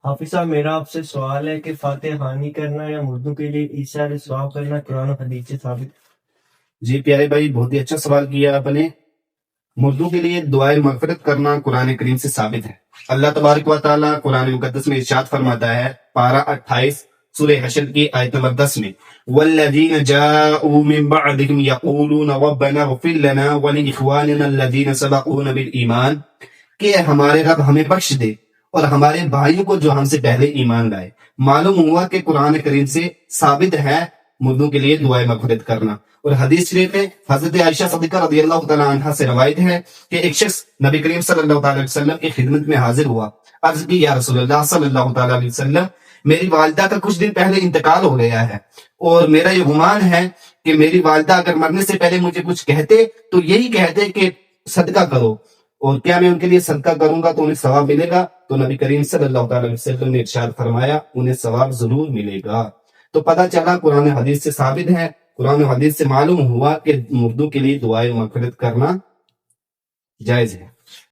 حافظ صاحب میرا آپ سے سوال ہے کہ فاتح خوانی کرنا یا مردوں کے لیے ایثار ثواب کرنا قرآن و حدیث سے ثابت؟ جی پیارے بھائی، بہت ہی اچھا سوال کیا آپ نے۔ مردوں کے لیے دعائے مغفرت کرنا قرآن کریم سے ثابت ہے۔ اللہ تبارک و تعالیٰ قرآن مقدس میں ارشاد فرماتا ہے، پارہ 28 سورہ حشر کی آیت نمبر 10 میں، والذین جاءوا من بعدهم یقولون ربنا اغفر لنا ولإخواننا الذین سبقونا بالایمان، کہ ہمارے رب ہمیں بخش دے اور ہمارے بھائیوں کو جو ہم سے پہلے ایمان لائے۔ معلوم ہوا کہ قرآن کریم سے ثابت ہے مردوں کے لیے دعائے مغفرت کرنا۔ اور حدیث شریف میں حضرت عائشہ صدیقہ رضی اللہ تعالیٰ عنہ سے روایت ہے کہ ایک شخص نبی کریم صلی اللہ تعالیٰ علیہ وسلم کی خدمت میں حاضر ہوا، عرض کی، یا رسول اللہ صلی اللہ تعالیٰ علیہ وسلم، میری والدہ کا کچھ دن پہلے انتقال ہو گیا ہے اور میرا یہ گمان ہے کہ میری والدہ اگر مرنے سے پہلے مجھے کچھ کہتے تو یہی کہتے کہ صدقہ کرو، اور کیا میں ان کے لیے صدقہ کروں گا تو انہیں ثواب ملے گا؟ تو نبی کریم صلی اللہ تعالیٰ علیہ وسلم نے ارشاد فرمایا، انہیں ثواب ضرور ملے گا۔ تو پتہ چلا قرآن حدیث سے ثابت ہے، قرآن حدیث سے معلوم ہوا کہ مردوں کے لیے دعائے مغفرت کرنا جائز ہے۔